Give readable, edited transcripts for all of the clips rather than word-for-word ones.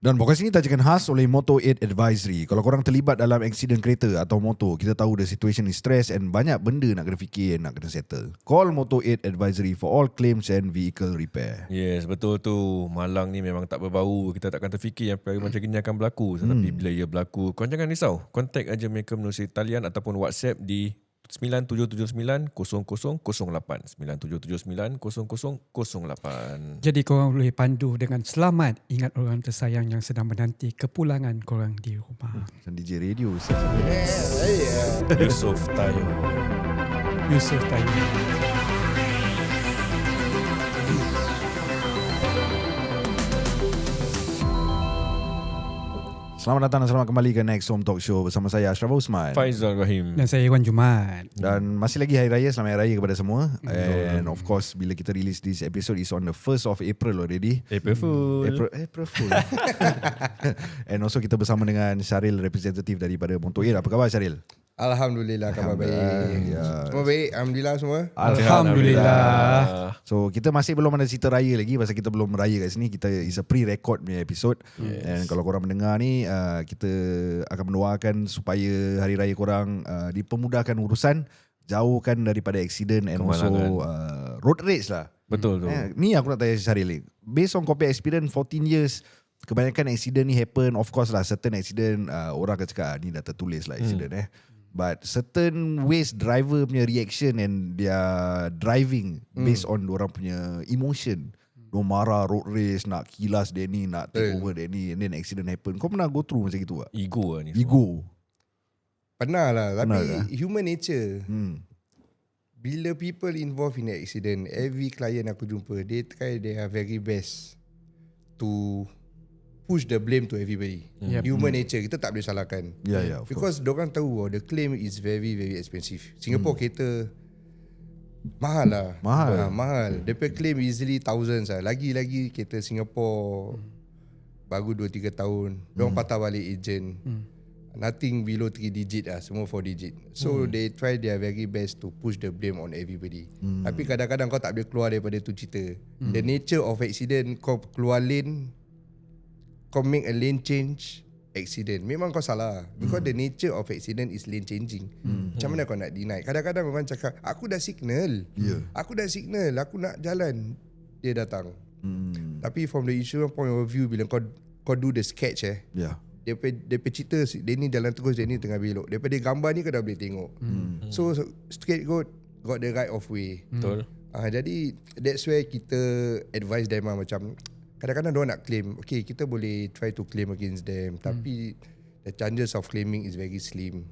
Dan podcast ini tajakan khas oleh Moto8 Advisory. Kalau korang terlibat dalam aksiden kereta atau motor, kita tahu the situation is stress and banyak benda nak kena fikir, nak kena settle. Call Moto8 Advisory for all claims and vehicle repair. Yes, betul tu. Malang ni memang tak berbau. Kita takkan terfikir yang perkara macam ini akan berlaku. Tetapi bila ia berlaku, korang jangan risau. Contact aja mereka melalui talian ataupun WhatsApp di 9779 0008 9779 0008. Jadi korang boleh pandu dengan selamat. Ingat orang tersayang yang sedang menanti kepulangan korang di rumah. Macam DJ radio. Yusof Tayo. Yusof Tayo. Selamat datang dan selamat kembali ke Next Home Talk Show bersama saya Ashraf Usman. Faizal Rahim. Dan saya Iwan Jumaat. Dan masih lagi Hari Raya. Selamat Hari Raya kepada semua. And of course, bila kita release this episode is on the 1st of April already. April Fool. April Fool. And also kita bersama dengan Syaril, representative daripada Moto8. Apa khabar Syaril? Alhamdulillah, khabar baik. Ya. Semua baik, Alhamdulillah semua. Alhamdulillah. So kita masih belum ada cerita raya lagi. Pasal kita belum raya kat sini. Kita is a pre-record punya episode. And kalau korang mendengar ni, kita akan mendoakan supaya hari raya korang dipermudahkan urusan, jauhkan daripada accident and also road rage lah. Betul tu. Ni aku nak tanya Syaril ni. Based on corporate experience 14 years, kebanyakan accident ni happen. Of course lah, certain accident orang akan cakap ni dah tertulis lah accident But certain ways driver punya reaction and their driving based on orang punya emotion. Dia marah, road race, nak kilas dia ni, nak take over dia ni, and then accident happen. Kau pernah go through macam gitu tak? Ego lah ni. Ego. Pernah lah, tapi lah. human nature. Bila people involved in accident, every client aku jumpa, they try their very best to push the blame to everybody. Human nature, kita tak boleh salahkan. Yeah, of Because diorang tahu the claim is very very expensive. Singapore kereta mahal lah. Mahal. Dia claim easily thousands lah. Lagi-lagi kereta Singapore baru 2-3 tahun. Diorang patah balik agent. Nothing below 3 digit lah. Semua 4 digit. So they try their very best to push the blame on everybody. Tapi kadang-kadang kau tak boleh keluar daripada tu cerita. The nature of accident, kau keluar lane, kau make a lane change, accident. Memang kau salah. Because the nature of accident is lane changing. Macam mana kau nak deny? Kadang-kadang orang cakap, aku dah signal. Aku dah signal, aku nak jalan. Dia datang. Tapi from the insurance point of view, bila kau do the sketch dia cerita dia ni jalan terus, dia ni tengah belok. Daripada gambar ni kau dah boleh tengok. So straight road got the right of way. Betul. Jadi that's where kita advise them macam kadang-kadang diorang nak claim, okay, kita boleh try to claim against them, tapi the chances of claiming is very slim.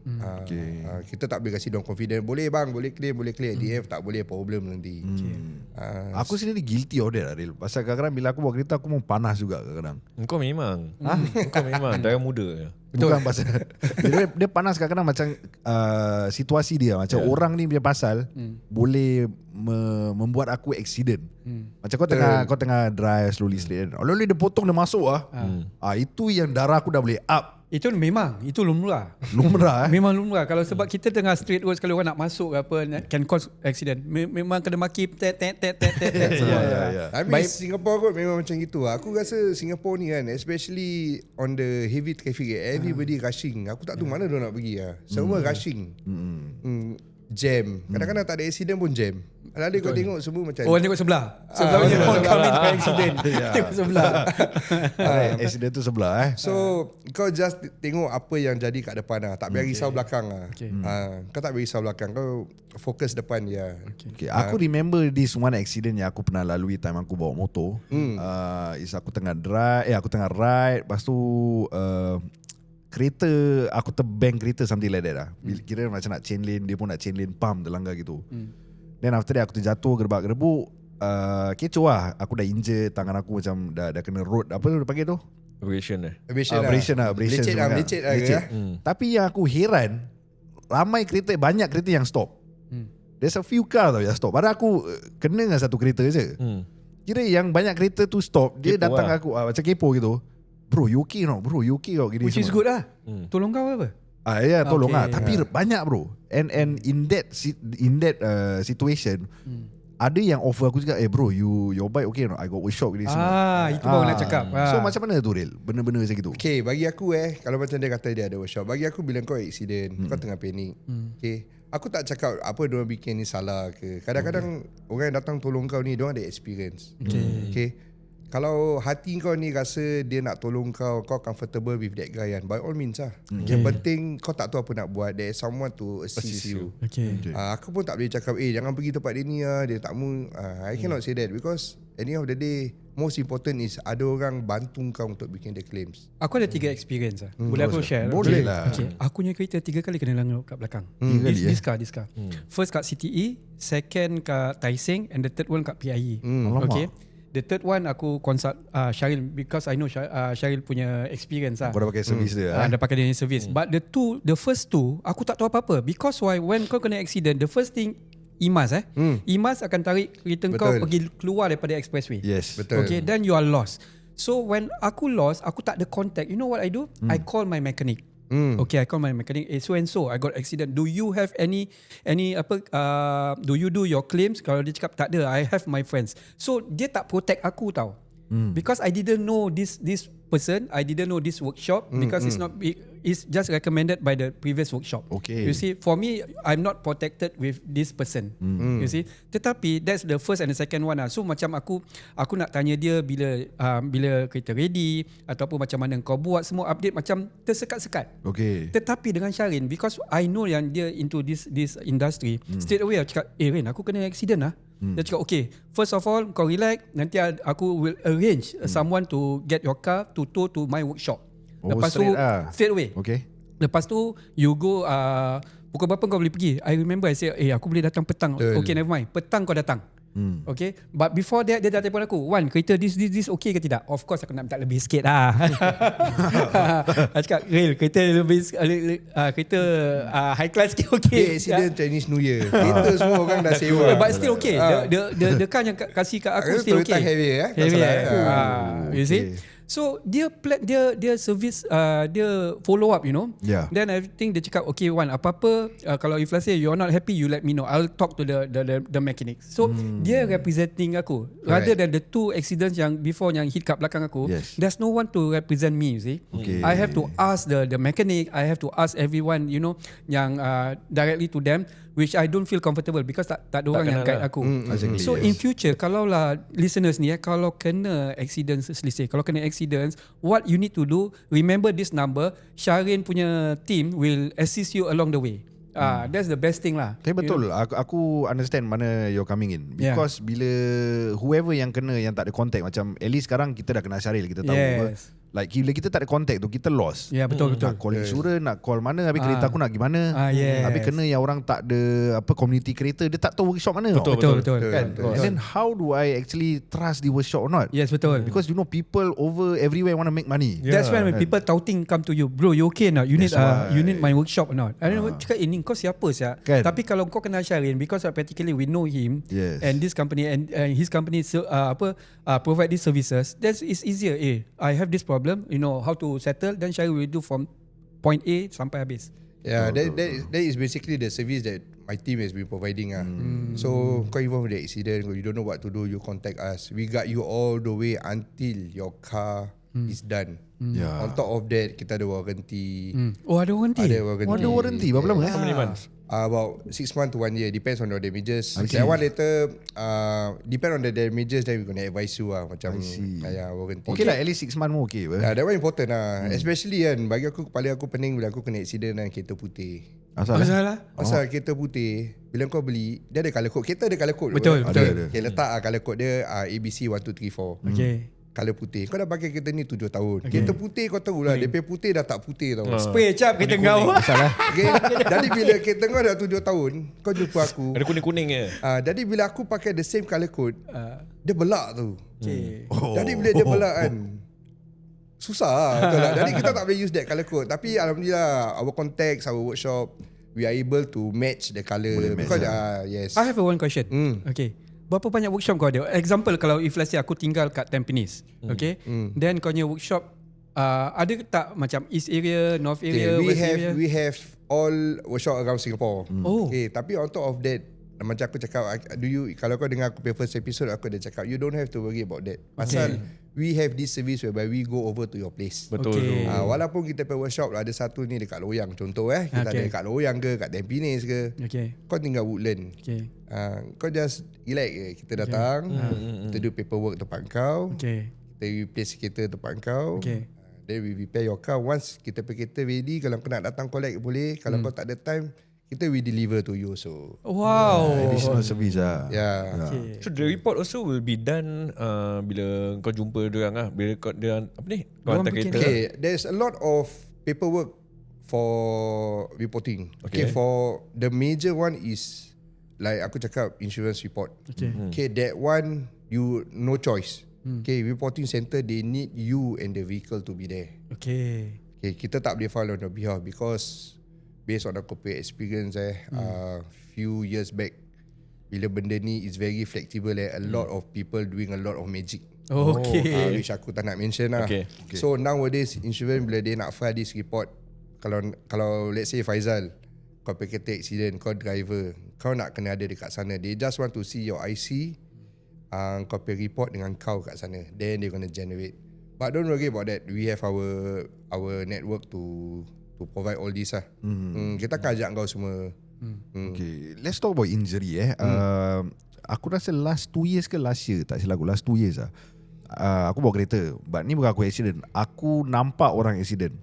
Kita tak boleh kasi diorang confident, boleh bang, boleh claim. DF tak boleh, problem nanti. Aku sendiri guilty of that, Aril. Pasal kadang-kadang bila aku bawa kereta, aku mau panas juga kadang-kadang. Kau memang. Kau memang dari muda. Bukan pasal dia panas kadang-kadang macam situasi dia. Macam orang ni punya pasal boleh membuat aku accident. Macam kau tengah drive slowly straight, lalu dia potong, dia masuk itu yang darah aku dah boleh up. Itu memang, itu lumrah. Memang lumrah. Kalau sebab kita tengah straight road, sekali orang nak masuk apa, can cause accident. Memang kena maki tet. Tapi Singapore kot memang macam gitu. Aku rasa Singapore ni kan, especially on the heavy traffic, everybody rushing. Aku tak tahu mana dia nak pergi semua rushing. Jam. Kadang-kadang tak ada accident pun jam. Lalu kau tengok semua macam orang tengok sebelah. Sebelah punya orang kami dengan accident. Tengok sebelah. Accident tu sebelah So kau just tengok apa yang jadi kat depan tak payah risau belakang kau tak payah risau belakang, kau fokus depan dia. Aku remember this one accident yang aku pernah lalui time aku bawa motor. Is aku tengah drive, aku tengah ride, lepas tu kereta aku terbang kereta something like that lah. Kira macam nak chain lane, dia pun nak chain lane, pump terlanggar gitu. Then after that aku terjatuh, gerbak-gerbuk, kecoh lah. Aku dah injured, tangan aku macam dah kena road, apa tu dia panggil tu? Abrasion Lecet lah. Tapi yang aku heran, banyak kereta yang stop. There's a few car tau yang stop. Padahal aku kena dengan satu kereta je. Kira yang banyak kereta tu stop, dia kepo datang aku macam kepo gitu. Bro, you okay no? Bro, you okay kau? Which is good lah. Tolong kau apa? Tolong lah. Tapi banyak bro. And in that situation, ada yang offer aku juga, bro, your bike okay or not? I got workshop ni semua. Itu baru nak cakap. So macam mana tu Ril? Benda-benda macam gitu. Okay, bagi aku kalau macam dia kata dia ada workshop, bagi aku bila kau accident, kau tengah panik. Okay, aku tak cakap apa diorang bikin ni salah ke. Kadang-kadang orang yang datang tolong kau ni, diorang ada experience. Okay. Kalau hati kau ni rasa dia nak tolong kau comfortable with that guy kan, by all means lah. Yang penting kau tak tahu apa nak buat, there is someone to assist you. Aku pun tak boleh cakap jangan pergi tempat dia ni dia tak mau. I cannot say that because at the end of the day, most important is ada orang bantu kau untuk bikin the claims. Aku ada 3 experience lah. Boleh aku share? Boleh lah. Okay. Aku punya kereta 3 kali kena langgar kat belakang. This car. First kat CTE, second kat Tai Seng, and the third one kat PIE. Okay. The third one aku consult Syaril because I know Syaril punya experience lah. Kau dah pakai servis dia. Dah pakai dia punya servis. But the first two aku tak tahu apa-apa because when kau kena accident, the first thing IMAS IMAS akan tarik kereta kau pergi keluar daripada expressway. Yes. Betul. Okay, then you are lost. So when aku lost, aku tak ada contact. You know what I do? I call my mechanic. Okay, I call my mechanic. So and so, I got accident. Do you have any do you do your claims? Kalau dia cakap tak ada, I have my friends. So dia tak protect aku tau. Because I didn't know this person, I didn't know this workshop because it's just recommended by the previous workshop. Okay. You see, for me, I'm not protected with this person. You see, tetapi that's the first and the second one lah. So macam aku nak tanya dia bila kereta ready ataupun macam mana kau buat semua update macam tersekat-sekat. Okay. Tetapi dengan Syarin, because I know yang dia into this industry, straight away aku cakap, Rin, aku kena accident lah. Dia cakap, okay, first of all kau relax, nanti aku will arrange someone to get your car to tow to my workshop. Lepas tu straight away. Okay. Lepas tu you go pukul berapa kau boleh pergi? I remember I say aku boleh datang petang. Okay, never mind. Petang kau datang. Okay, but before that dia dah telefon aku, Wan, kereta this okay ke tidak? Of course aku nak minta lebih sikit lah. Aku cakap, Real, kereta lebih kereta high class sikit okay. Accident Chinese New Year, kereta semua orang dah sewa. But still okay. The car yang kasih kat aku still okay. Heavy. You see? So dia service dia follow up, you know. Then I think dia cakap, okay Wan, apa-apa kalau if let's say you're not happy, you let me know. I'll talk to the mechanic. So dia representing aku rather than the 2 accidents yang before yang hit kat belakang aku. There's no one to represent me, you see. I have to ask the mechanic, I have to ask everyone, you know, yang directly to them, which I don't feel comfortable because tak ada orang yang guide aku. So in future, kalau lah listeners ni kalau kena accidents, kalau kena accidents, what you need to do, remember this number. Syarin punya team will assist you along the way. That's the best thing lah. Tapi betul, aku understand mana you're coming in. Because bila whoever yang kena, yang tak ada contact, macam at least sekarang kita dah kenal Syaril, kita tahu apa. Like bila kita tak ada contact tu, kita lost. Betul. Nak call insurance, nak call mana, habis kereta aku nak gimana. Habis kena yang orang tak ada community kereta, dia tak tahu workshop mana. Betul. Kan? And then how do I actually trust the workshop or not? Yes, betul. Because you know people over everywhere want to make money. That's when people touting come to you, bro, you okay not? You need my workshop or not? I don't know, cakap ini kau siapa siap? Tapi kalau kau kenal Syarin, because practically we know him, and this company and his company provide these services, that is easier. I have this problem, you know how to settle, then Syarin will do from point A sampai habis. That is basically the service that my team has been providing. So kau involved with the accident, you don't know what to do, you contact us. We got you all the way until your car is done. On top of that, kita ada warranty. Ada warranty? Ada warranty. Berapa lama? How many months? About 6 months to 1 year, depends on your damages. That one later depend on the damages, then we gonna advise you macam warranty. Okay lah, at least 6 months more okay. That one important lah. Especially kan, bagi aku, kepala aku pening bila aku kena accident kereta putih. Asal kereta putih, bila kau beli, dia ada colour code. Kereta ada colour code. Betul. Okay, letak colour code dia ABC 1234. Okay. Colour putih. Kau dah pakai kereta ni 7 tahun. Kereta putih kau tahu lah, DP putih dah tak putih tau. Spray cap kereta kau. Okay. Jadi bila kereta kau dah 7 tahun, kau jumpa aku, Ada kuning-kuning je. jadi bila aku pakai the same colour code, dia belak tu. Jadi bila dia belak kan, susah lah, betul lah. Jadi kita tak boleh use that colour code. Tapi alhamdulillah, our contacts, our workshop, we are able to match the colour. Because yes. I have one question. Okay. Berapa banyak workshop kau ada? Example, kalau if let's say aku tinggal kat Tampines, okay, then kau punya workshop ada tak macam East area, North area, West area? We have all workshop around Singapore. Okay, tapi on top of that, macam aku cakap, kalau kau dengar aku first episode, aku dah cakap you don't have to worry about that. Pasal we have this service whereby we go over to your place. Betul. Walaupun kita pergi workshop ada satu ni dekat Loyang contoh kita ada dekat Loyang ke kat Tampines ke. Kau tinggal Woodland. Kau just relax je. Kita datang, kita do paperwork tempat kau. Kita replace kereta tempat kau. Then we prepare your car. Once kita pergi kereta ready, kalau kau nak datang collect boleh. Kalau kau tak ada time, kita we deliver to you. So additional service lah. So the report also will be done bila kau jumpa diorang lah. Bila kau dia apa ni? Kau hantar kereta. There's a lot of paperwork for reporting. For the major one is like aku cakap insurance report. That one you no choice. Reporting center they need you and the vehicle to be there. Kita tak boleh file on your behalf because based on aku punya experience few years back, bila benda ni is very flexible, a lot of people doing a lot of magic. Which aku tak nak mention lah. So nowadays insurance bila dia nak file this report, kalau let's say Faizal, kau pergi kereta accident, kau driver, kau nak kena ada dekat sana. They just want to see your IC, kau pergi report dengan kau kat sana. Then they gonna generate. But don't worry about that. We have our network to provide all this lah. Kita akan ajak kau semua. Okay, let's talk about injury. Aku rasa last 2 years ke last year, tak silap aku, last 2 years lah. Aku bawa kereta, but ni bukan aku accident. Aku nampak orang accident.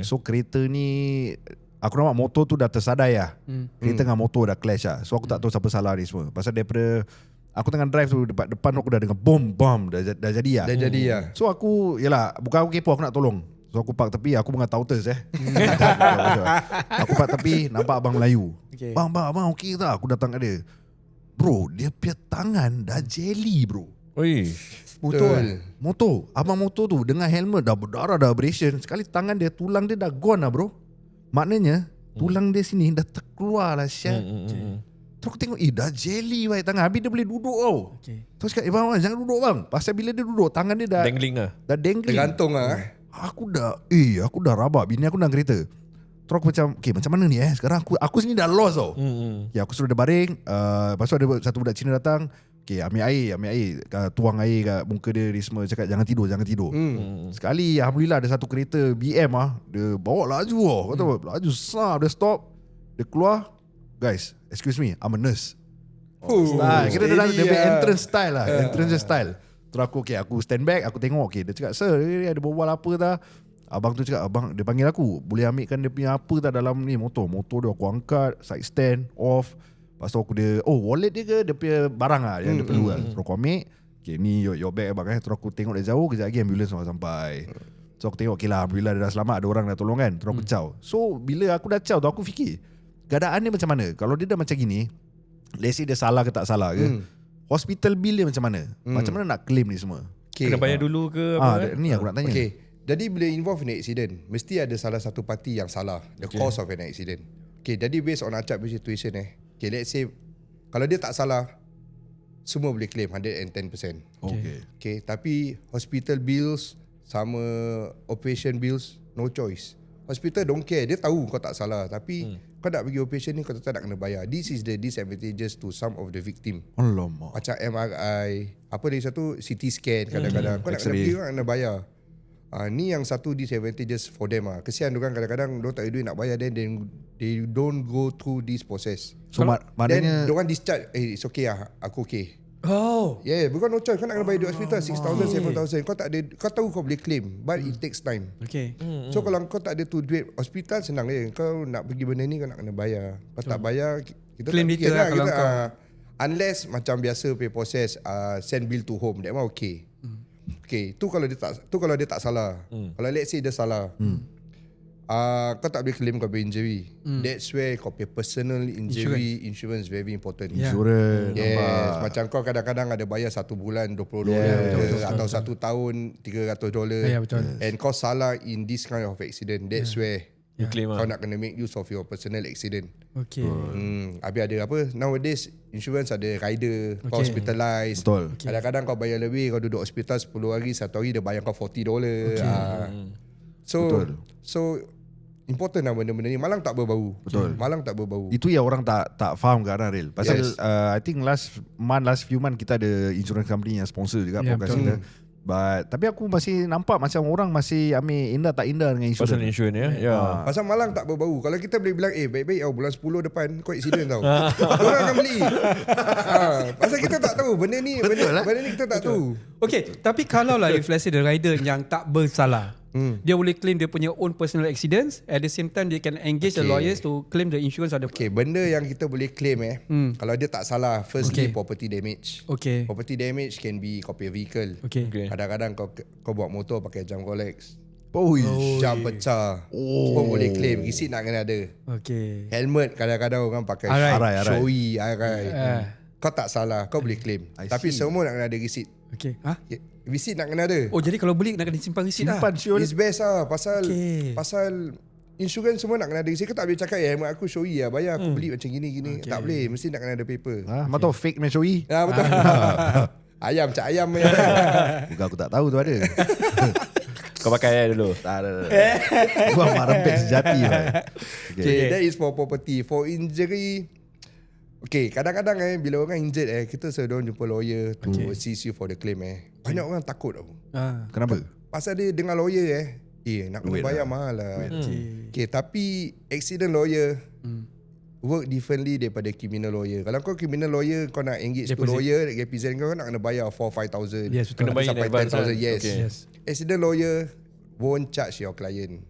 So kereta ni, aku nampak motor tu dah tersadai lah. Kereta dengan motor dah clash lah. So aku tak tahu siapa salah ni semua. Pasal daripada aku tengah drive tu, depan aku dah dengar bom dah jadi lah. So aku, yalah, bukan aku kepo, aku nak tolong. So aku park tepi, aku dengan tauters aku park tepi, nampak abang Melayu. Bang, okey tak? Aku datang kat dia. Bro, dia punya tangan dah jelly bro. Motor. Abang motor tu dengan helmet dah berdarah, dah abrasion. Sekali tangan dia, tulang dia dah gone lah bro. Maknanya tulang dia sini dah terkeluar lah Syah. Terus aku tengok, dah jelly baik tangan. Habis dia boleh duduk tau. Terus cakap, bang, jangan duduk bang. Pasal bila dia duduk, tangan dia dah dangling lah. Dah dangling. Tergantung lah. Aku dah rabak. Bini aku dalam kereta. Terus aku macam, macam mana ni sekarang aku sini dah lost tau. Aku suruh dia baring. Lepas tu ada satu budak Cina datang. Ambil air, tuang air kat muka dia semua. Cakap jangan tidur. Sekali alhamdulillah ada satu kereta BM dia bawa laju kau tahu, laju sah, dia stop. Dia keluar. Guys, excuse me, I'm a nurse. Style. Kita dah dia punya entrance style lah. Entrance style. Terus aku stand back, aku tengok. Dia cakap, sir, dia ada berbual apa tak? Abang tu cakap, abang, dia panggil aku, boleh ambilkan dia punya apa tak dalam ni motor dia aku angkat, side stand, off. Lepas tu aku wallet dia ke, dia punya barang lah yang dia perlu lah. Terus aku ambil, ni your bag abang Terus aku tengok dia jauh, kejap lagi ambulans sampai. So aku tengok, lah alhamdulillah dia dah selamat, ada orang dah tolong kan. Terus aku caw. So bila aku dah caw tu, aku fikir keadaan dia macam mana. Kalau dia dah macam gini, let's say dia salah ke tak salah ke, hospital bill dia macam mana? Macam mana nak claim ni semua? Kena bayar dulu ke apa? Ni aku nak tanya. Jadi bila involve in accident, mesti ada salah satu parti yang salah, the cause of an accident. Jadi based on acap situation let's say kalau dia tak salah, semua boleh claim 110%. Tapi hospital bills sama operation bills, no choice. Hospital don't care, dia tahu kau tak salah, tapi kau nak pergi operation ni kau tetap nak kena bayar. This is the disadvantages to some of the victim. Alamak. Macam MRI, apa dia satu CT scan kadang-kadang kau nak kena pergi, kau nak kena bayar. Ni yang satu disadvantages for them Kesian diorang kadang-kadang diorang tak ada duit nak bayar, then they don't go through this process. So maknanya then diorang discharge, it's okay aku okay. Because no choice, kau nak kena bayar di hospital 6,000, 7,000. Kau tak ada, kau tahu kau boleh claim, but it takes time. So kalau kau tak ada tu duit, hospital senang kau nak pergi benda ni kau nak kena bayar. Kau tak bayar, kita claim tak detail lah kalau kau unless macam biasa pay process, send bill to home, that one okay. Tu kalau dia tak salah. Kalau let's say dia salah, kau tak boleh claim kau punya injury. That's where kau punya personal injury insurance very important. Insurance. Yes. Macam kau kadang-kadang ada bayar 1 bulan $20 atau 1 tahun $300. And kau salah in this kind of accident, that's where you claim kau nak kena make use of your personal accident. Habis ada apa, nowadays insurance ada rider, kau hospitalized. Betul. Kadang-kadang kau bayar lebih, kau duduk hospital 10 hari, 1 hari dia bayar kau $40. So important lah benda-benda ni. Malang tak berbau. Betul. Malang tak berbau. Itu yang orang tak faham kadang real. Pasal I think last few month kita ada insurance company yang sponsor juga podcast kita. Tapi aku masih nampak macam orang masih ambil indah tak indah dengan insurans. Personal insurance ya. Pasal malang tak berbau. Kalau kita boleh bilang baik-baik bulan 10 depan kau accident tau. Orang akan beli. Pasal kita tak tahu benda ni kita tak tahu. Okay, tapi kalau lah if let's say the rider yang tak bersalah, dia boleh claim dia punya own personal accidents, at the same time they can engage the lawyers to claim the insurance of the benda yang kita boleh claim kalau dia tak salah, firstly property damage. Property damage can be kau punya vehicle. Kadang-kadang kau bawa motor pakai jam Rolex, jam pecah, pun boleh claim. Receipt nak kena ada. Helmet kadang-kadang orang pakai showy arai. Kau tak salah, kau boleh claim. Tapi semua nak kena ada receipt. Receipt nak kena ada. Oh, jadi kalau beli nak kena simpan receipt lah. It's best lah. Pasal insurans semua nak kena ada receipt. Kau tak boleh cakap helmet aku showy lah, bayar aku beli macam gini. Tak boleh, mesti nak kena ada paper. Mata fake macam showy. Betul. Ayam, cak ayam. Bukan aku tak tahu tu ada. Kau pakai dulu. Tak ada. Gua marempek sejati lah. That is for property. For injury, kadang-kadang bila orang injured kita selalu jumpa lawyer to assist you for the claim Banyak orang takut tau. Kenapa? Pasal dia dengar lawyer nak kena bayar mahal lah. Tapi accident lawyer work differently daripada criminal lawyer. Kalau kau criminal lawyer, kau nak engage tu lawyer represent kau nak kena bayar 4-5,000. Kena bayar in advance. 10,000. Accident lawyer won't charge your client.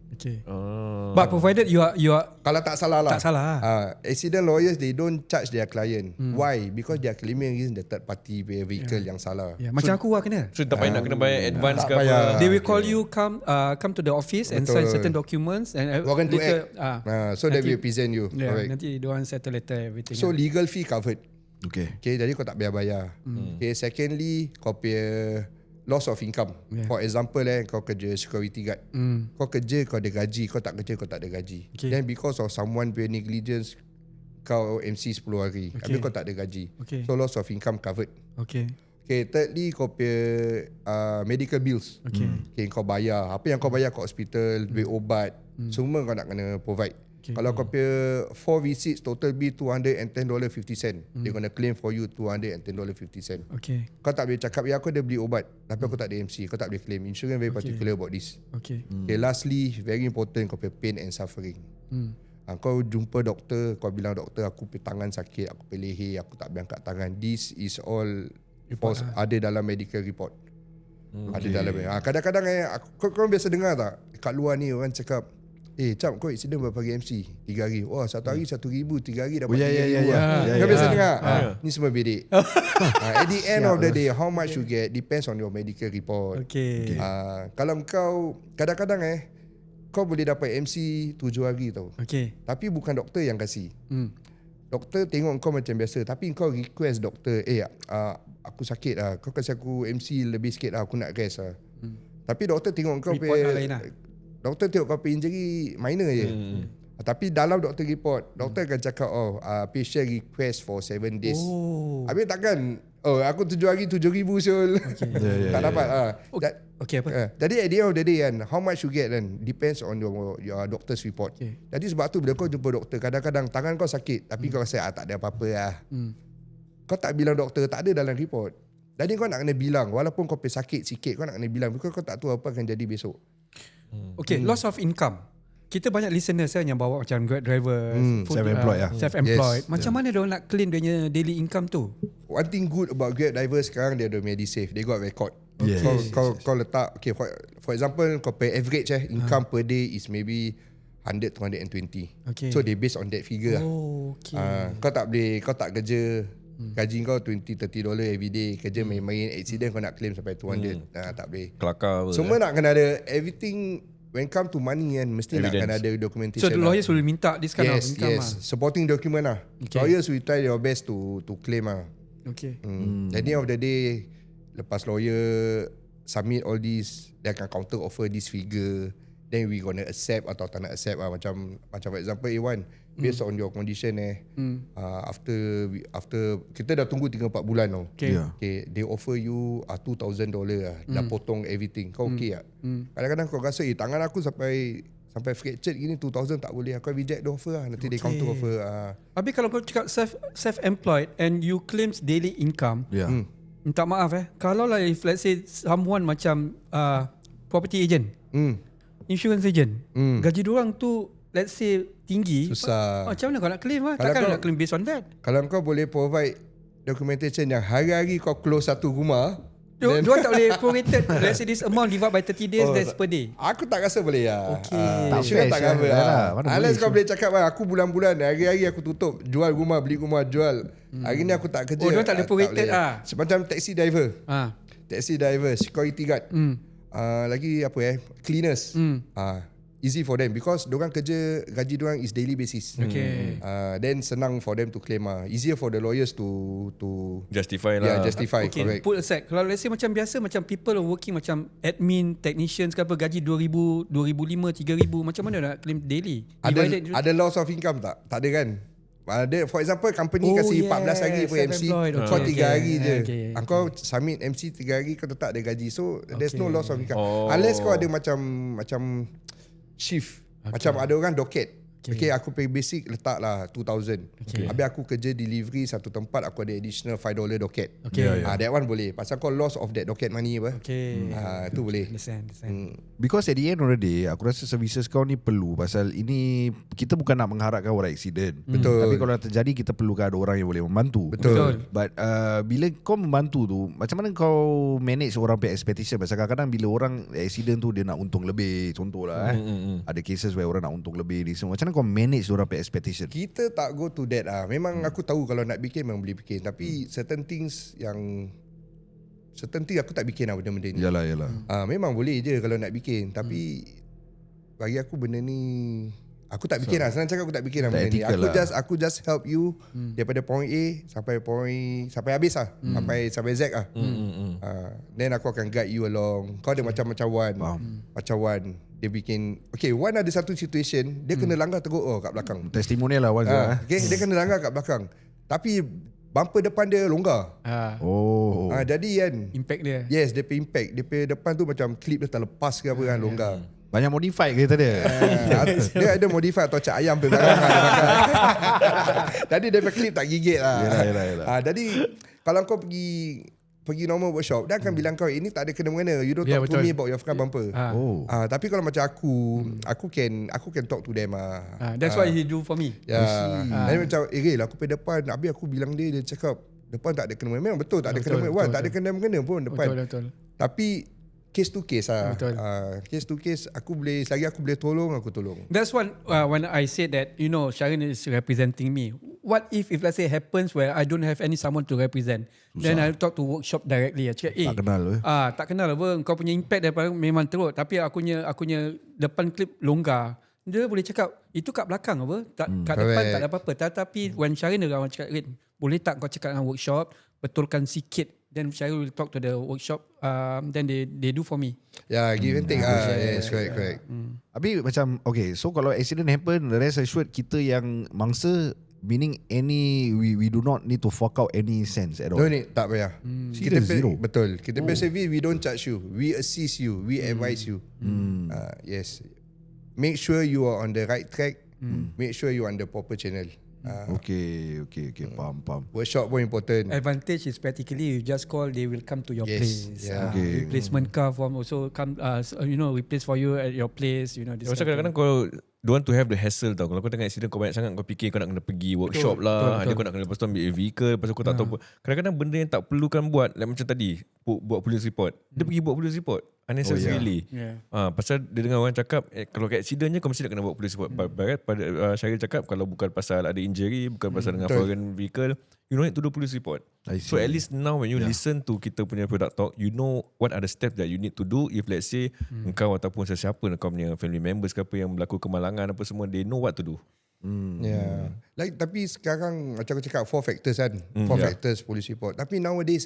But provided you are kalau tak salah lah. Tak salah. Accident lawyers, they don't charge their client. Why? Because they are claiming against the third party vehicle yang salah. Macam aku lah kena. So tak payah nak kena bayar advance ke payah. apa. They will call you come to the office and sign certain documents and Warrant to later act. So they will present you. Nanti diorang settle later everything. So legal fee covered. Jadi kau tak bayar. Secondly, kau punya loss of income. For example kau kerja security guard. Kau kerja kau ada gaji, kau tak kerja kau tak ada gaji. Then because of someone punya negligence, kau MC 10 hari, habis kau tak ada gaji. So loss of income covered. Thirdly, kau punya medical bills. Kau bayar. Apa yang kau bayar kat hospital, duit obat, semua kau nak kena provide. Kalau kau punya 4 visits total bill $210.50, they gonna claim for you $210.50. Kau tak boleh cakap aku ada beli obat tapi aku tak ada MC, kau tak boleh claim. Insurance very particular about this. Lastly, very important, kau punya pain and suffering. Kau jumpa doktor, kau bilang doktor aku punya tangan sakit, aku punya leher, aku tak boleh angkat tangan. This is all ada dalam medical report. Ada dalam. Kadang-kadang kau biasa dengar tak kat luar ni orang cakap, Cap, kau accident berapa hari MC? 3 hari. Wah, 1 hari 1,000, 3 hari dapat 3,000. Kau biasa dengar? Ni semua bedek. At the end of the day, how much you get depends on your medical report. Kalau kau kadang-kadang kau boleh dapat MC 7 hari tau. Tapi bukan doktor yang kasih. Doktor tengok kau macam biasa, tapi kau request doktor, aku sakit lah, kau kasih aku MC lebih sikit lah, aku nak rest lah. Tapi doktor tengok kau doktor tengok kau injury minor je. Tapi dalam doktor report, doktor akan cakap patient request for 7 days. Habis takkan aku 7 hari 7,000 Syul. Tak dapat. Jadi at the end of the day kan, how much you get kan depends on your doctor's report. Jadi sebab tu bila kau jumpa doktor, kadang-kadang tangan kau sakit tapi kau rasa tak ada apa-apa lah. Kau tak bilang doktor, tak ada dalam report. Jadi kau nak kena bilang, walaupun kau sakit sikit, kau nak kena bilang, because kau tak tahu apa akan jadi besok. Loss of income. Kita banyak listeners yang bawa macam Grab driver, self-employed. Macam mana dia nak claim dia punya daily income tu? One thing good about Grab driver sekarang, dia ada Medisave. They got record. Kau letak, for example, kau pay average income per day is maybe 100 to 120. So they based on that figure. Kau tak kerja, gaji kau $20-30 every day, kerja main-main, accident kau nak claim sampai 200. Tak boleh. Kelakar. Semua nak kena ada everything. When come to money kan, mesti nak kena ada documentation. So the lawyers will minta this kind of income. Supporting document lah. Lawyers will try your best to claim lah. At the end of the day, lepas lawyer submit all this, dia akan counter offer this figure, then we gonna accept atau tak nak accept lah. Macam for example A1, based on your condition after kita dah tunggu 3-4 bulan tau. They offer you $2,000 lah, dah potong everything. Kau okay tak? Kadang-kadang kau rasa tangan aku sampai sampai fractured gini 2,000 tak boleh. Aku reject the offer lah. Nanti dia counter offer. Habis kalau kau cakap self-employed and you claims daily income, minta maaf kalau lah if let's say someone macam property agent, insurance agent, gaji diorang tu let's say tinggi, susah. Macam mana kau nak claim lah? Takkan nak claim based on that? Kalau kau boleh provide documentation yang hari-hari kau close satu rumah, Diorang tak boleh prorated. Let's say this amount divide by 30 days, that's per day. Aku tak rasa boleh lah. Okay. Insurance tak cover lah. Unless kau boleh boleh cakap aku bulan-bulan, hari-hari aku tutup, jual rumah, beli rumah, jual. Hari ni aku tak kerja. Diorang tak boleh prorated lah. Macam taxi driver. Taxi driver, security guard. Lagi apa cleaners. Easy for them because diorang kerja, gaji diorang is daily basis. Okay. Then senang for them to claim. Easier for the lawyers to justify lah. Justify. Okay, correct. put aside. Kalau let's say macam biasa, macam people working macam admin, technicians ke apa, gaji 2,000, 2,500, 3,000, macam mana nak claim daily? Ada loss of income tak? Tak ada kan? Ada, for example, company kasi 14 hari per MC, kau 3 hari je. Kau submit MC 3 hari, kau tetap ada gaji. So there's no loss of income. Unless kau ada macam shift. Macam ada orang doket. Okay, aku pay basic letak lah 2,000. Habis aku kerja delivery satu tempat, aku ada additional $5 doket. That one boleh. Pasal kau loss of that doket money apa. Itu boleh. Understand. Because at the end of the day, aku rasa services kau ni perlu. Pasal ini, kita bukan nak mengharapkan orang accident. Betul. Tapi kalau terjadi, kita perlukan ada orang yang boleh membantu. Betul. But bila kau membantu tu, macam mana kau manage orang punya expectation? Pasal kadang-kadang bila orang accident tu, dia nak untung lebih. Contohlah ada cases where orang nak untung lebih. Macam mana kau manage orang punya expectation? Kita tak go to that lah. Memang aku tahu kalau nak bikin memang boleh bikin. Tapi certain things aku tak bikin lah benda-benda ni. Yalah. Memang boleh je kalau nak bikin. Tapi bagi aku benda ni, aku tak bikin lah. Senang cakap aku tak bikin lah benda ni. Aku just help you daripada point A sampai habis lah. Sampai Z lah. Then aku akan guide you along. Kau ada macam-macam one. Dia bikin, one ada satu situation, dia kena langgar teruk kat belakang. Testimonial lah one. Dia kena langgar kat belakang. Tapi bumper depan dia longgar. Jadi kan Impact dia. Yes, dia punya impact. Dia punya depan tu macam clip dia terlepas ke apa kan, longgar. Banyak modified kereta dia. Dia ada modified atau cak ayam belakang. Jadi dia punya clip tak gigit lah. Yelah. Jadi kalau kau pergi normal workshop, dia akan bilang kau ini tak ada kena-mengena. You don't talk to me about your front bumper. Tapi kalau macam aku can talk to them. That's what he do for me. Dan macam Ril, aku pergi depan, habis aku bilang dia cakap depan tak ada kena-mengena. Memang betul tak ada kena-mengena. Tak ada kena-mengena pun depan. Betul. Tapi case to case lah. Case to case, selagi aku boleh tolong, aku tolong. That's when I said that, Sharon is representing me. What if let's say happens where I don't have someone to represent? Then I talk to workshop directly. Cakap, tak kenal tak kenal apa. Kau punya impact daripada memang teruk. Tapi aku punya depan klip longgar. Dia boleh cakap, itu kat belakang apa? Kat depan tak ada apa-apa. Tapi when Sharon dia orang cakap, boleh tak kau cakap dengan workshop, betulkan sikit. Then Sharon will talk to the workshop. Then they do for me. Give and take. Yes, correct. Habis macam, so kalau accident happen, rest assured kita yang mangsa, meaning we do not need to fork out any cents at all. No need, tak payah. Kita zero. Betul. Kita pay service, we don't charge you. We assist you. We advise you. Yes. Make sure you are on the right track. Make sure you are on the proper channel. Okay. Faham. Workshop pun important. Advantage is practically you just call, they will come to your place. Replacement car form also come, replace for you at your place. Macam kadang-kadang kau don't want to have the hassle tau. Kalau kau tengah accident, kau banyak sangat kau fikir kau nak kena pergi workshop lah. Ada kau nak kena lepas tu ambil vehicle, lepas tu kau tak tahu. Kadang-kadang benda yang tak perlukan buat, like macam tadi buat police report. Dia pergi buat police report unnecessarily. Pasal dia dengar orang cakap kalau kat accident je kau mesti nak kena buat police report. Pada Syaril cakap kalau bukan pasal ada injury, bukan pasal dengan foreign vehicle, you don't need to do police report. So at least now when you listen to kita punya product talk, you know what are the steps that you need to do if let's say engkau ataupun sesiapa kau punya family members ke apa yang berlaku kemalangan apa semua, they know what to do. Tapi sekarang macam aku cakap 4 factors kan. 4 factors police report. Tapi nowadays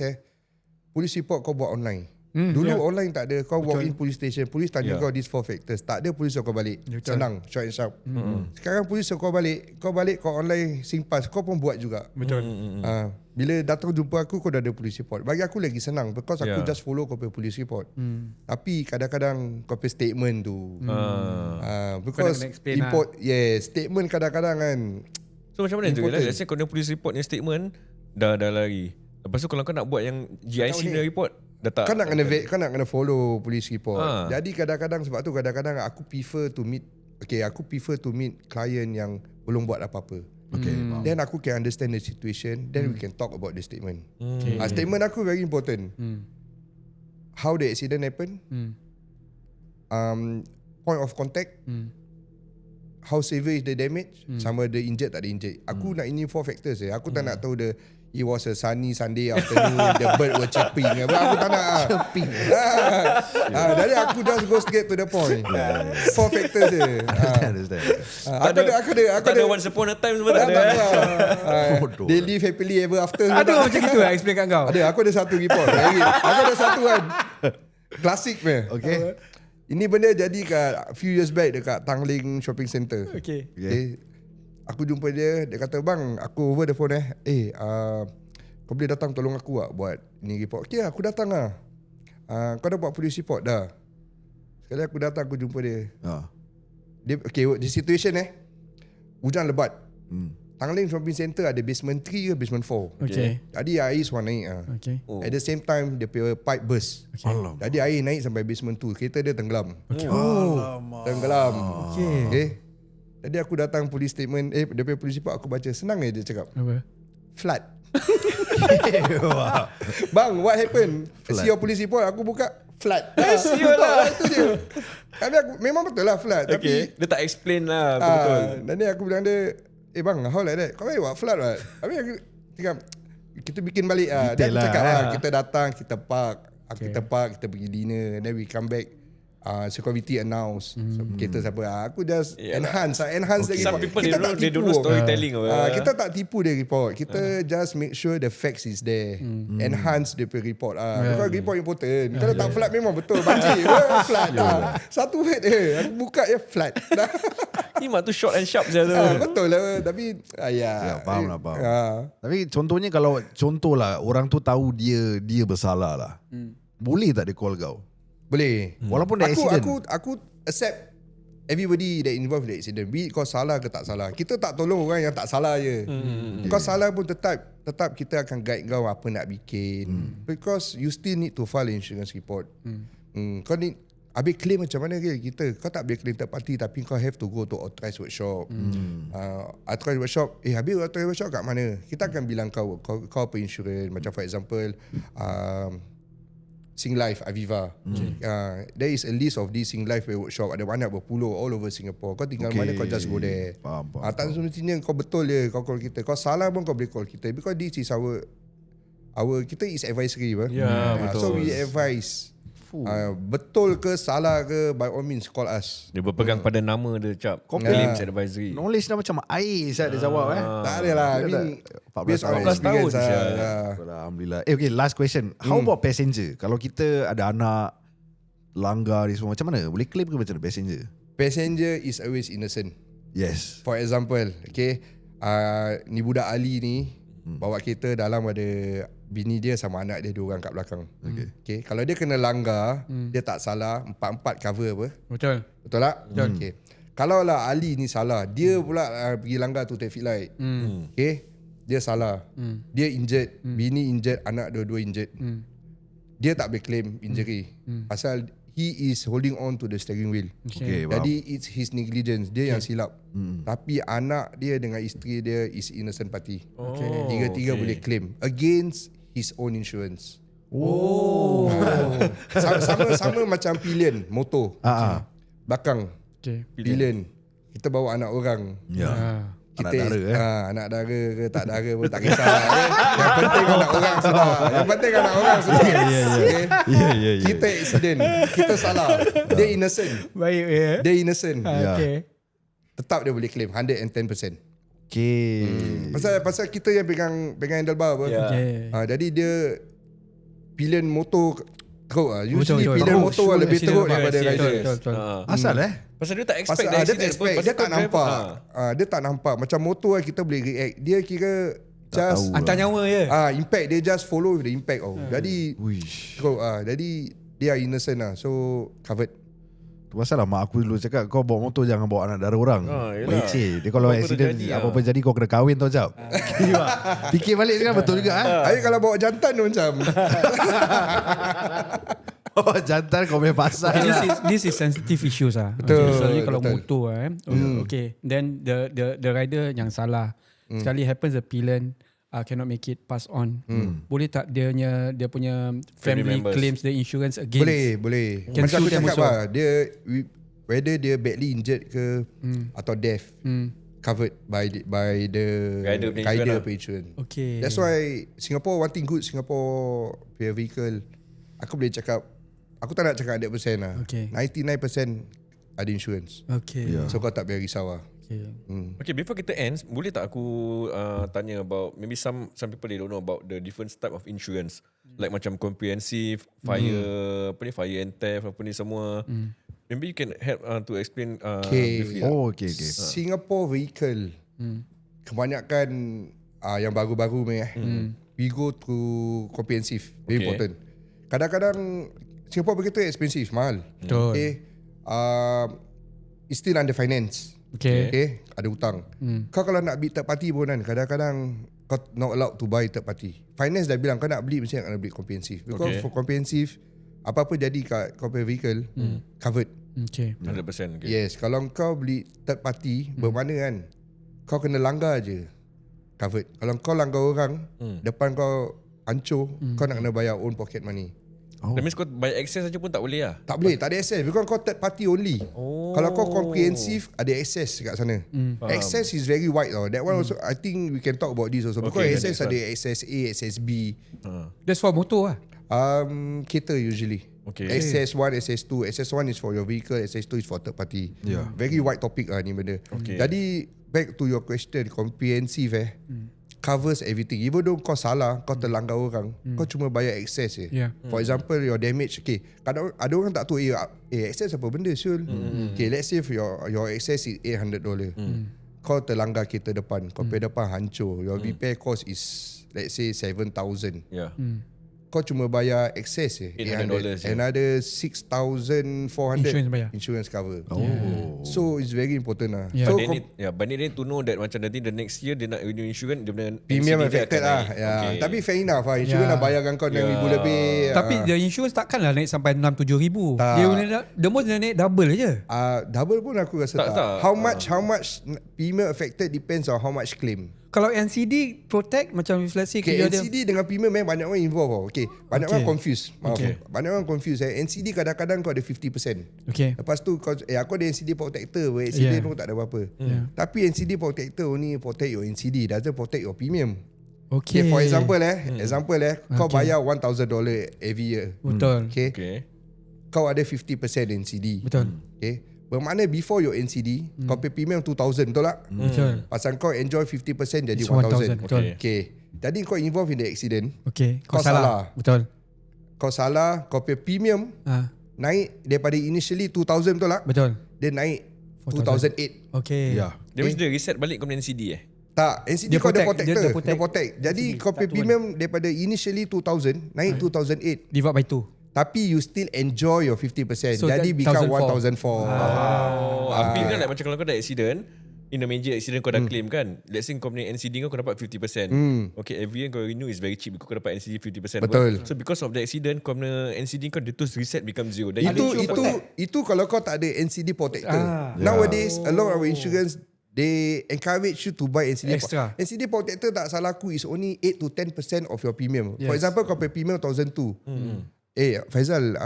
police report kau buat online. Dulu online tak ada. Kau walk in police station, police tanya kau these 4 factors. Tak ada, police kau balik. Senang, short and sharp. Sekarang police kau balik kau online SingPass, kau pun buat juga. Betul. Bila datang jumpa aku, kau dah ada police report. Bagi aku lagi senang because aku just follow kau punya police report. Tapi kadang-kadang kau punya statement tu Because kena explain lah. statement kadang-kadang kan. So macam mana tu? Important. Let's say kau ada police report ni statement dah lari. Lepas tu kalau kau nak buat yang GIC punya report dah tak. Kau nak kena follow police report. Jadi kadang-kadang sebab tu kadang-kadang aku prefer to meet client yang belum buat apa-apa. Okay. Then aku can understand the situation. Then we can talk about the statement. Statement aku very important. How the accident happen. Point of contact. How severe is the damage. Sama the injured tak ada injured. Aku nak ini 4 factors. Aku tak nak tahu it was a sunny Sunday afternoon. The bird were chirping. Aku tak nak. Chirping. Jadi aku just go straight to the point. 4 factors je. Aku ada once upon a time semua tak ada. They live happily ever after. Ada macam gitu explain kat kau. Ada, aku ada satu report. Aku ada satu kan. Klasik punya. Okay. Ini benda jadi kat few years back dekat Tanglin Shopping Center. Okay. Aku jumpa dia kata, bang, aku over the phone kau boleh datang tolong aku tak buat ni report. Okay, aku datang lah. Kau dah buat police report dah. Sekali aku datang, aku jumpa dia. Dia okay, the situation hujan lebat. Tanglin Shopping Center ada basement 3 ke basement 4. Okay. Jadi air semua naik. Okay. At the same time, dia punya pipe burst. Okay. Jadi air naik sampai basement 2. Kereta dia tenggelam. Okay. Tenggelam. Okay. Jadi aku datang police statement, dia punya police report aku baca. Senang dia cakap. Apa? Flood. Bang, what happened? See your police report, aku buka flood. Sial lah. Itu je. Tapi aku memang betul lah flood. Okay. Dia tak explain lah Tapi betul. dan ni aku bilang dia, bang, how like that? Kau buat flood what? Tapi aku cakap, kita bikin balik lah. Dia Detail cakap lah. kita datang, kita park. Kita park, kita pergi dinner. Then we come back. Security announce kereta siapa. Aku just enhance lagi. Some people Kita they don't know storytelling. Kita tak tipu dia report. Kita just make sure the facts is there. Enhance dia punya report. Because report important. Kalau tak flat memang betul banjir. Flat satu word dia. Aku buka flat. Ni mak tu short and sharp je tu. Betul lah. Tapi Faham. Tapi contohnya kalau orang tu tahu dia bersalah lah. Boleh tak dia call kau? Boleh. Walaupun dah accident. Aku accept everybody that involved in the accident. Be it kau salah ke tak salah. Kita tak tolong orang yang tak salah je. Kau salah pun tetap kita akan guide kau apa nak bikin. Because you still need to file insurance report. Kau ni habis claim macam mana ke kita? Kau tak boleh claim third party tapi kau have to go to authorized workshop. Authorized workshop, habis authorized workshop kat mana? Kita akan bilang kau apa insurance. Macam for example, Singlife, Aviva. There is a list of these Singlife workshop. Ada banyak berpuluh all over Singapore. Kau tinggal mana kau just go there. Tak semestinya kau betul je kau call kita. Kau salah pun kau boleh call kita. Because this is our kita is advisory. Betul. So we advise. Betul ke salah ke, by all means call us. Dia berpegang pada nama dia cap. Claims advisory. Knowledge dah macam air saya dia jawab Tak ada lah. I mean, 14 tahun Alhamdulillah. Okay, last question. How about passenger? Kalau kita ada anak langgar ni semua, macam mana? Boleh claim ke macam mana passenger? Passenger is always innocent. Yes. For example, okay, ni budak Ali ni bawa kereta, dalam ada bini dia sama anak dia 2 orang kat belakang. Okay. Kalau dia kena langgar, dia tak salah, 4-4 cover apa? Betul. Betul tak? Okay. Kalau lah Ali ni salah, dia pula pergi langgar tu traffic light. Okay. Dia salah. Dia injured, bini injured, anak dua-dua injured. Dia tak boleh claim injury. Pasal he is holding on to the steering wheel. Okay, jadi it's his negligence. Dia yang silap. Tapi anak dia dengan isteri dia is innocent party. Tiga-tiga boleh claim against his own insurance. Sama macam pilihan motor. Belakang pilihan. Kita bawa anak orang. Kita anak dara ke tak dara pun tak kisah. Yang penting anak orang sudah. Kita accident, kita salah. Dia innocent. Baik ya. Dia innocent. Okay. Tetap dia boleh claim 110%. Okay. Pasal kita yang pegang handlebar apa. Jadi dia pilihan motor teruk lah. Usually pilihan motor lebih teruk daripada riders. Asal Pasal dia tak expect dia tak expect, dia tak nampak. Dia tak nampak. Macam motor kita boleh react. Dia kira just hantar nyawa je. Impact dia just follow with the impact. Jadi teruk. Jadi dia innocent lah. So covered. Tu pasal lah mak aku dulu cakap kau bawa motor jangan bawa anak dara orang. yelah. Leceh. Dia kalau Apa-apa accident terjadi, apa-apa jadi kau kena kahwin tau jap. Fikir balik sekarang betul juga Habis kalau bawa jantan tu macam Oh jantan kau punya pasal. This is sensitive issues Betul, Especially kalau betul. motor Okay. Then the rider yang salah. Sekali happens the pillion cannot make it pass on. Boleh tak dia punya family members. claims the insurance against? Boleh. Can Macam sue aku them cakap also. lah, whether dia badly injured ke atau death, covered by the Rider punya rider insurance punya insurance. Okay. That's why Singapore, one thing good Singapore punya vehicle, aku boleh cakap, aku tak nak cakap 100% lah. Okay. 99% ada insurance. Okay. Yeah. So kau tak payah risau lah. Okay. Okay, before kita end, boleh tak aku tanya about, maybe some people they don't know about the different type of insurance, like macam comprehensive, fire, fire and theft, apa ni semua. Maybe you can help to explain briefly. Oh okay. Singapore vehicle, kebanyakan yang baru-baru ni we go through comprehensive, very Okay. important. Kadang-kadang Singapore begitu expensive, mahal. Betul. Okay. It's still under finance. Okay. Okay, ada hutang. Kau kalau nak beli third party pun kan, kadang-kadang kau not allowed to buy third party. Finance dah bilang kau nak beli mesti nak kena beli comprehensive. Because for comprehensive, apa-apa jadi kat kau punya vehicle, covered. Okay. 100%. Okay. Yes, kalau kau beli third party, bermakna kan kau kena langgar je, covered. Kalau kau langgar orang, depan kau hancur, kau nak kena bayar own pocket money. That means kau buy access saja pun tak boleh lah. Tak boleh, tak ada access because kau third party only. Kalau kau comprehensive, ada access kat sana. Access is very wide tau. That one also, I think we can talk about this also. Because Okay, access next ada access A, access B. That's for motor lah. Cater usually. Okay. Access 1, access 2. Access 1 is for your vehicle, access 2 is for third party. Yeah. Very wide topic lah ni benda. Okay. Jadi back to your question, comprehensive covers everything. Even though kau salah, kau terlanggar orang, kau cuma bayar excess je. Yeah. For example, your damage, okay, kadang ada orang tak tahu excess apa benda Syul. Okay, let's say if your excess is $800. Kau terlanggar kereta depan, kau pergi depan hancur. Your repair cost is let's say 7,000. Yeah. Kau cuma bayar excess je, $800 je. Another 6,400 Insurance bayar. insurance cover. Oh. So it's very important lah. Yeah. So But they need to know that macam nanti the next year dia nak renew insurance, dia punya premium NCD dia affected akan lah. naik. Yeah. Okay. Tapi fair enough lah. Insurance Yeah. dah bayarkan kau 6,000 lebih. Tapi the insurance takkan lah naik sampai 6-7 ribu. Tak. Dia boleh the most dia naik double je. Double pun aku rasa tak. Tak. How much premium affected depends on how much claim. Kalau NCD protect macam if let's say Okay, kerja dia NCD dengan premium memang banyak orang involve tau. Okay, banyak orang confused. Maaf. Okay. Banyak orang confused. NCD kadang-kadang kau ada 50%. Okay. Lepas tu kau aku ada NCD protector, accident pun tak ada apa-apa. Tapi NCD protector only protect your NCD, doesn't protect your premium. Okay. For example kau bayar $1,000 every year. Betul. Okay. Okay. Kau ada 50% NCD. Betul. Okay. Bermakna before your NCD, kau pay premium 2,000, betul tak? Betul. Pasal kau enjoy 50% jadi It's 1,000. 1,000, betul. Okay. Jadi kau involve in the accident, Okay. Kau salah. Betul. kau salah, kau pay premium naik daripada initially 2,000, betul tak? Betul. Dia naik 2,008. Okay. Yeah. Dia mesti dia reset balik kau punya NCD Tak, NCD Dia kau ada protect, protector. dia Dia protect. Jadi kau pay premium daripada initially 2,000 naik 2,008. Divide by 2. Tapi you still enjoy your 50%. So Jadi that become 1,400. 1,004. Habis kan like, macam kalau kau ada accident, in a major accident kau dah claim kan, let's say kau punya NCD kau dapat 50%. Okay, every year kau renew is very cheap because kau dapat NCD 50%. Betul. So because of the accident, kau punya NCD kau dia terus reset become zero. Dan Itu kalau kau tak ada NCD protector. Nowadays a lot of insurance they encourage you to buy NCD Extra. NCD protector tak salah aku is only 8 to 10% of your premium. For Yes. example kau pay premium 1,002. Faizal,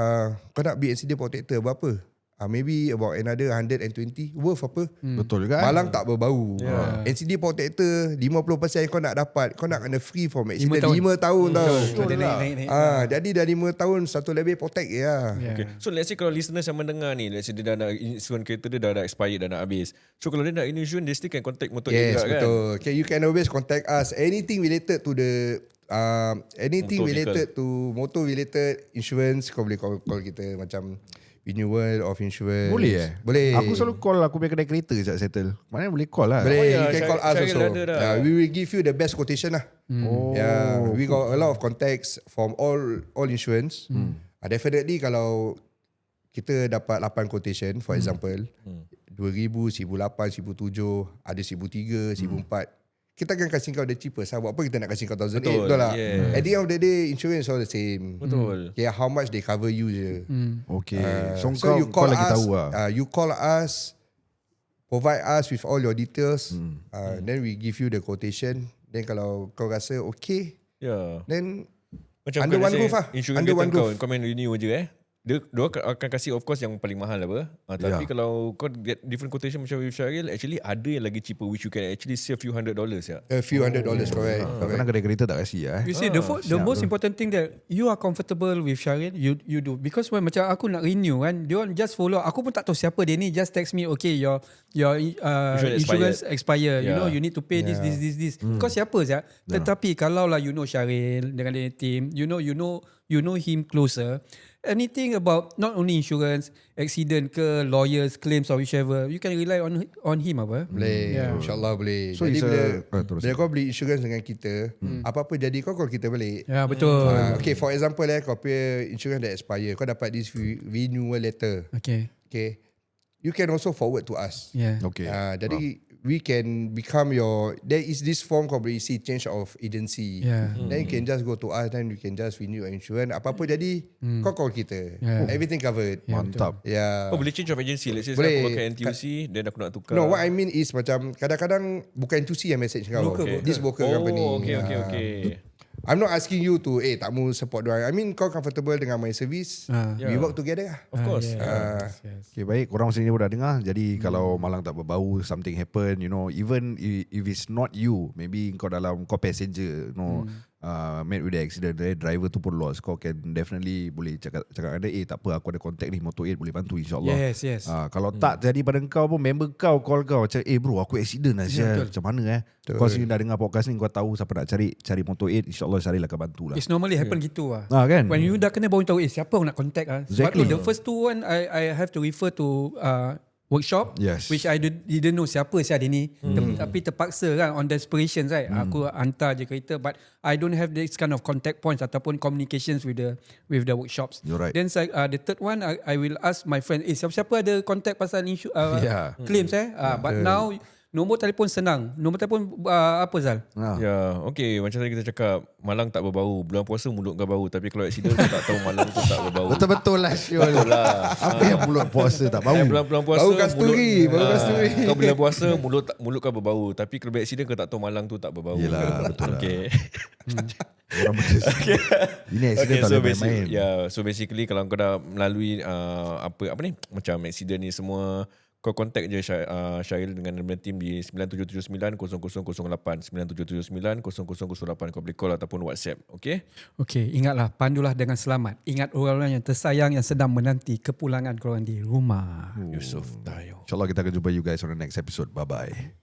kau nak beli NCD protector berapa? Maybe about another 120 worth apa? Betul juga. Malang tak berbau. NCD protector 50% kau nak dapat, kau nak kena free from accident 5 tahun tau. So dia naik. Jadi dah 5 tahun satu lebih protect ya. Okay. So let's say kalau listeners yang mendengar ni, let's say dia dah nak insurance kereta dia dah expired, dah nak habis. So kalau dia nak insurance, dia still can contact motor dia Yes, juga kan? betul. Okay, you can always contact us. Anything related to the Motor anything related to motor related insurance, kau boleh call kita macam renewal of insurance. Boleh Boleh. Aku selalu call aku punya kedai kereta sekejap settle. Maknanya boleh call lah. Boleh. ya, You can call us Syaril also. ada dah. We will give you the best quotation lah. Oh. Yeah, we got a lot of contacts from all insurance. Definitely kalau kita dapat 8 quotation for example. 2,000, 1,800, 1,700, ada 1,300, 1,400. Kita akan kasih kau the cheapest. Buat apa kita nak kasih kau 1,800? Betul lah. At the end of the day, insurance all the same. Betul. Yeah, how much they cover you je. Okay. So you kau call lagi us, tahu lah. you call us, provide us with all your details. Then we give you the quotation. Then kalau kau rasa okay, then macam under one roof lah. Insurans Under one roof. Kau main renew je Dia akan kasih of course yang paling mahal apa. Tapi kalau kau get different quotation macam with Syaril, actually ada yang lagi cheaper which you can actually save few $100 ya. A few $100, correct. Kadang kedai kereta tak kasih You see, the most important thing that you are comfortable with Syaril, you do. Because when macam aku nak renew kan, dia orang just follow. Aku pun tak tahu siapa dia ni. Just text me, okay, your insurance expire. You know, you need to pay this. Kau siapa saja? Tetapi kalau lah you know Syaril dengan dia team, you know him closer. Anything about not only insurance, accident ke, lawyers, claims or whichever, you can rely on him apa? Boleh, insyaAllah boleh. So jadi bila kau beli insurance dengan kita, apa-apa jadi kau call kita balik. Ya, betul. Okay, for example kau punya insurance dah expire, kau dapat this renewal letter. Okay. You can also forward to us. Yeah. Okay. Jadi we can become there is this form called change of agency. Yeah. Then you can just go to us, then you can just renew your insurance. Apa-apa jadi, kau call kita. Yeah. Everything covered. Mantap. Yeah. Boleh change of agency. Let's say Boleh. aku pakai NTUC, then aku nak tukar. No, what I mean is macam kadang-kadang bukan NTUC yang message kau. This broker company. Okay. I'm not asking you to tak mau support doang. I mean kau comfortable dengan my service. We work together lah. Of course. Yes. Okay, baik. Korang sini pun dah dengar. Jadi kalau malang tak berbau, something happen, even if it's not you, maybe kau passenger, met with the accident, driver tu pun lost, kau can definitely boleh cakap ada, tak apa, aku ada contact ni, Motor 8 boleh bantu insyaAllah. Yes. Kalau tak jadi pada kau pun, member kau call kau macam, bro, aku accident lah, macam mana kau sini dah dengar podcast ni, kau tahu siapa nak cari Motor 8, insyaAllah Syaril akan bantu lah. It's normally happen gitu lah. Kan? When you dah kena baru tahu, siapa nak contact ah. Exactly. The first two one, I have to refer to workshop, Yes. which I didn't know siapa dia ni. Tapi terpaksa kan, on desperation right. Aku hantar je kereta, but I don't have this kind of contact points ataupun communications with the workshops. You're right. Then the third one, I will ask my friend, siapa-siapa ada contact pasal claims but now nombor telefon senang. Nombor telefon apa Zal? Ya, okay. Macam tadi kita cakap, malang tak berbau. Bulan puasa mulut kau bau. Tapi kalau accident kau tak tahu malang tu tak berbau. Betul-betul lah Syul. Apa yang bulan puasa tak bau? Bulan puasa Bau kasturi. Kau bulan puasa mulut kau berbau. Tapi kalau accident kau tak tahu malang tu tak berbau. Yelah, betul lah. Okay. Orang ini accident tak boleh main-main. So basically kalau kau dah melalui apa ni, macam accident ni semua, kau contact je Syaril dengan team di 9779 0008 9779 0008. Kau boleh call ataupun WhatsApp. Okay, ingatlah, pandulah dengan selamat. Ingat orang-orang yang tersayang yang sedang menanti kepulangan korang di rumah. Yusof Tayo. InsyaAllah kita akan jumpa you guys on the next episode. Bye-bye.